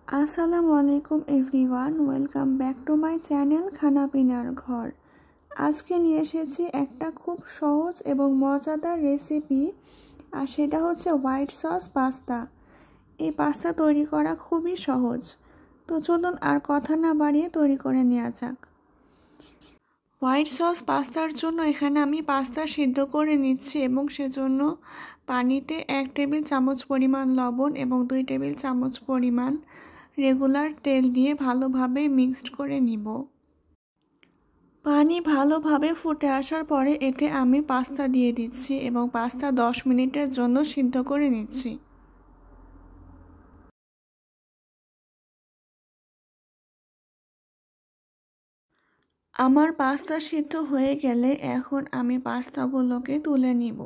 আসসালামু আলাইকুম everyone, welcome back to my channel খানা পিনার ঘর। আজকে নিয়ে এসেছি একটা খুব সহজ এবং মজাদার রেসিপি, আর সেটা হচ্ছে হোয়াইট সস পাস্তা। এই পাস্তা তৈরি করা খুবই সহজ, তো চলুন আর কথা না বাড়িয়ে তৈরি করে নেওয়া যাক। হোয়াইট সস পাস্তার জন্য এখানে আমি পাস্তা সিদ্ধ করে নিচ্ছি এবং সেজন্য পানিতে 1 টেবিল চামচ পরিমাণ লবণ এবং 2 টেবিল চামচ পরিমাণ রেগুলার তেল দিয়ে ভালোভাবে মিক্সড করে নিব। পানি ভালোভাবে ফুটে আসার পরে এতে আমি পাস্তা দিয়ে দিচ্ছি এবং পাস্তা 10 মিনিটের জন্য সিদ্ধ করে নিচ্ছি। আমার পাস্তা সিদ্ধ হয়ে গেলে এখন আমি পাস্তাগুলোকে তুলে নিব।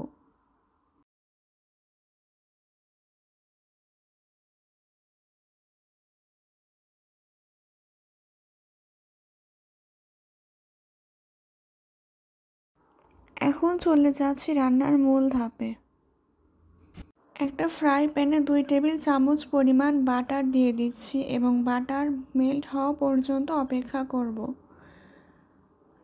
এখন চলে যাচ্ছি রান্নার মূল ধাপে। একটা ফ্রাই প্যানে 2 টেবিল চামচ পরিমাণ বাটার দিয়ে দিচ্ছি এবং বাটার মেল্ট হওয়া পর্যন্ত অপেক্ষা করব।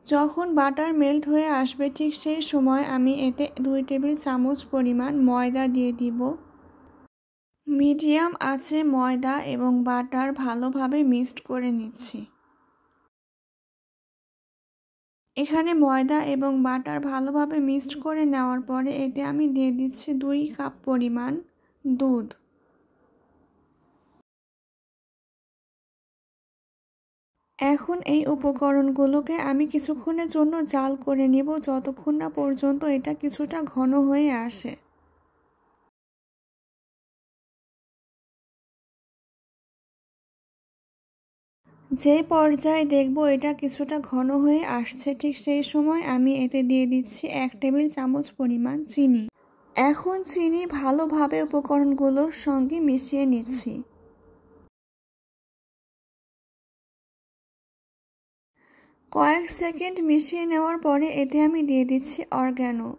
যখন বাটার মেল্ট হয়ে আসবে ঠিক সেই সময় আমি এতে 2 টেবিল চামচ পরিমাণ ময়দা দিয়ে দিব। মিডিয়াম আঁচে ময়দা এবং বাটার ভালোভাবে মিক্সড করে নিচ্ছি। এখানে ময়দা এবং বাটার ভালোভাবে মিক্সড করে নেওয়ার পরে এতে আমি দিয়ে দিচ্ছি 2 কাপ পরিমাণ দুধ। এখন এই উপকরণগুলোকে আমি কিছুক্ষণের জন্য জাল করে নিব, যতক্ষণ না পর্যন্ত এটা কিছুটা ঘন হয়ে আসে। যে পর্যায়ে দেখব এটা কিছুটা ঘন হয়ে আসছে, ঠিক সেই সময় আমি এতে দিয়ে দিচ্ছি 1 টেবিল চামচ পরিমাণ চিনি। এখন চিনি ভালোভাবে উপকরণগুলোর সঙ্গে মিশিয়ে নিচ্ছি। কয়েক সেকেন্ড মিশিয়ে নেওয়ার পরে এতে আমি দিয়ে দিচ্ছি অরগ্যানো।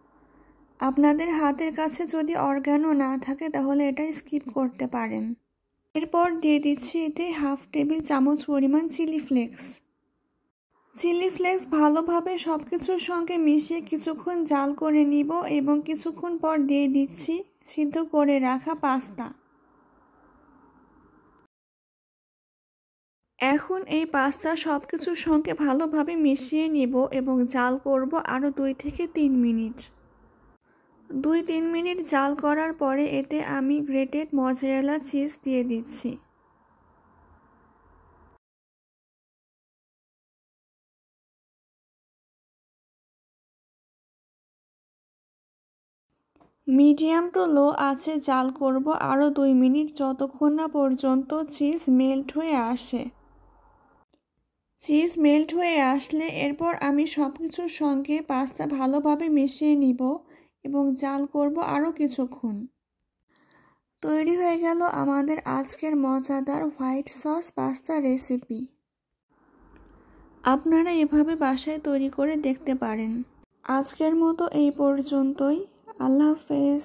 আপনাদের হাতের কাছে যদি অরগ্যানো না থাকে তাহলে এটা স্কিপ করতে পারেন। এরপর দিয়ে দিচ্ছি এতে 1/2 টেবিল চামচ পরিমাণ চিলি ফ্লেক্স। চিলি ফ্লেক্স ভালোভাবে সব কিছুর সঙ্গে মিশিয়ে কিছুক্ষণ জাল করে নিব এবং কিছুক্ষণ পর দিয়ে দিচ্ছি সিদ্ধ করে রাখা পাস্তা। এখন এই পাস্তা সব কিছুর সঙ্গে ভালোভাবে মিশিয়ে নিব এবং জাল করব আরও 2 থেকে 3 মিনিট। 2-3 মিনিট জাল করার পরে এতে আমি গ্রেটেড মজেরেলা চিজ দিয়ে দিচ্ছি। মিডিয়াম টু লো আঁচে জাল করব আরও 2 মিনিট, যতক্ষণ না পর্যন্ত চিজ মেল্ট হয়ে আসে। চিজ মেল্ট হয়ে আসলে এরপর আমি সব কিছুর সঙ্গে পাস্তা ভালোভাবে মিশিয়ে নিব এবং জাল করব আরও কিছুক্ষণ। তৈরি হয়ে গেল আমাদের আজকের মজাদার হোয়াইট সস পাস্তা রেসিপি। আপনারা এভাবে বাসায় তৈরি করে দেখতে পারেন। আজকের মতো এই পর্যন্তই। আল্লাহ হাফেজ।